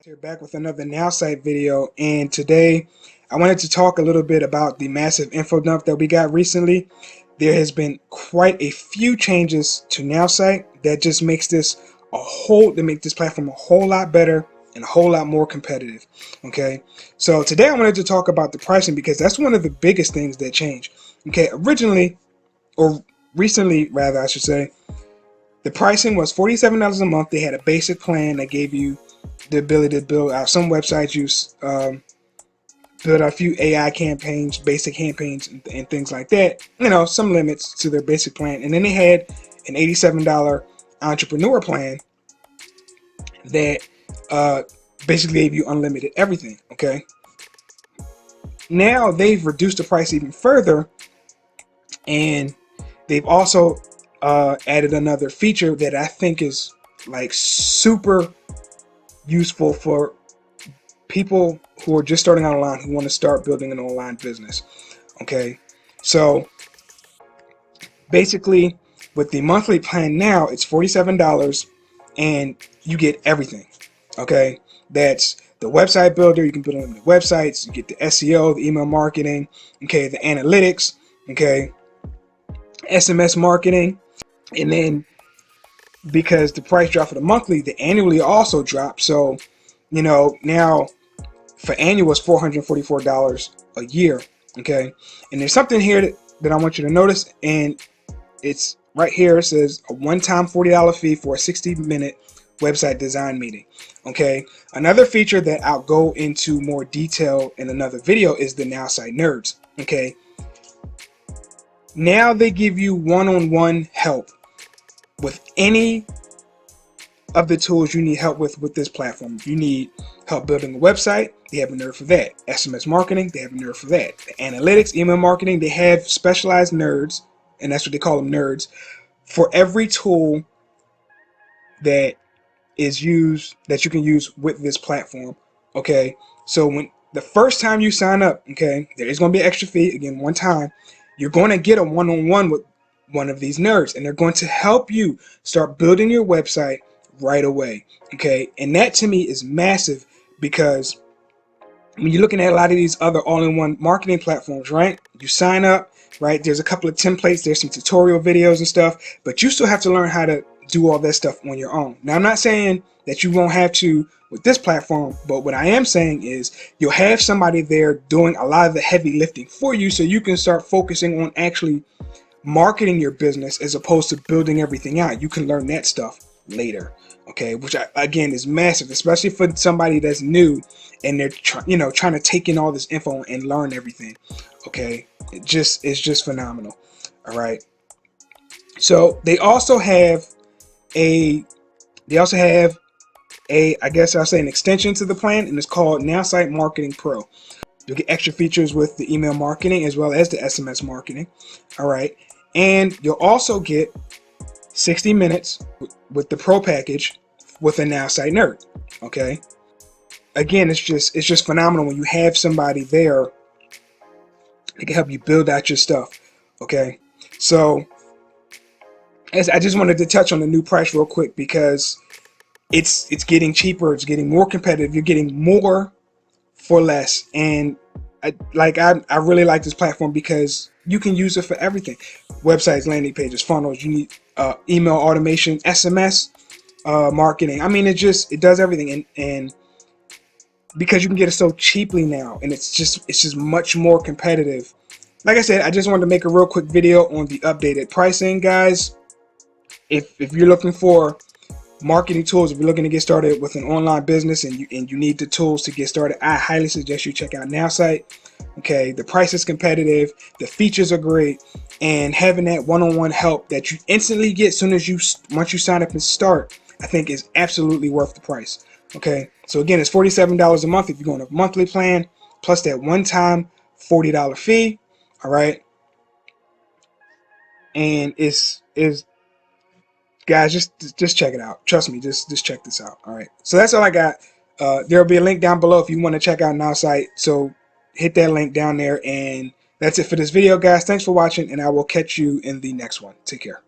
Here back with another Nowsite video, and today I wanted to talk a little bit about the massive info dump that we got recently. There has been quite a few changes to Nowsite that just makes this make this platform a whole lot better and a whole lot more competitive. Okay, so today I wanted to talk about the pricing because that's one of the biggest things that changed. Okay, originally, or recently rather I should say, the pricing was $47 a month. They had a basic plan that gave you the ability to build out some websites, build out a few AI campaigns, basic campaigns, and things like that. Some limits to their basic plan. And then they had an $87 entrepreneur plan that basically gave you unlimited everything. Okay. Now they've reduced the price even further, and they've also added another feature that I think is like super useful for people who are just starting out online, who want to start building an online business. Okay, so basically with the monthly plan now, it's $47 and you get everything. Okay, that's the website builder. You can build unlimited websites. You get the SEO, the email marketing, okay, the analytics, okay, SMS marketing. And then because the price dropped for the monthly, the annually also dropped. So now for annual is $444 a year. Okay, and there's something here that I want you to notice, and it's right here. It says a one-time $40 fee for a 60-minute website design meeting. Okay, another feature that I'll go into more detail in another video is the Nowsite Nerds. Okay, now they give you one-on-one help with any of the tools you need help with this platform. If you need help building a website, they have a nerd for that. SMS marketing, they have a nerd for that. The analytics, email marketing, they have specialized nerds, and that's what they call them, nerds, for every tool that is used, that you can use with this platform. Okay, so when the first time you sign up, okay, there is going to be an extra fee, again, one time. You're going to get a one-on-one with one of these nerds, and they're going to help you start building your website right away. Okay, and that to me is massive, because when you're looking at a lot of these other all-in-one marketing platforms, right, you sign up, right, there's a couple of templates, there's some tutorial videos and stuff, but you still have to learn how to do all that stuff on your own. Now, I'm not saying that you won't have to with this platform, but what I am saying is you'll have somebody there doing a lot of the heavy lifting for you, so you can start focusing on actually marketing your business as opposed to building everything out. You can learn that stuff later. Okay, which again is massive, especially for somebody that's new and they're trying to take in all this info and learn everything. Okay, it's just phenomenal. All right, so they also have a I guess I'll say an extension to the plan, and it's called Nowsite Marketing Pro. You'll get extra features with the email marketing as well as the SMS marketing. All right, and you'll also get 60 minutes with the pro package with a Nowsite nerd. Okay, again, it's just phenomenal when you have somebody there that can help you build out your stuff. Okay, so as I just wanted to touch on the new price real quick, because it's getting cheaper, it's getting more competitive, you're getting more for less, and I really like this platform because you can use it for everything: websites, landing pages, funnels. You need email automation, SMS marketing. I mean, it does everything, and because you can get it so cheaply now, and it's just much more competitive. Like I said, I just wanted to make a real quick video on the updated pricing, guys. If you're looking for marketing tools, if you're looking to get started with an online business and you need the tools to get started, I highly suggest you check out Nowsite. Okay, the price is competitive, the features are great, and having that one-on-one help that you instantly get once you sign up and start, I think is absolutely worth the price. Okay, so again, it's $47 a month if you're going a monthly plan, plus that one-time $40 fee. All right, and it's guys, just check it out. Trust me, just check this out. All right, so that's all I got. There'll be a link down below if you want to check out Nowsite, so hit that link down there, and that's it for this video, guys. Thanks for watching, and I will catch you in the next one. Take care.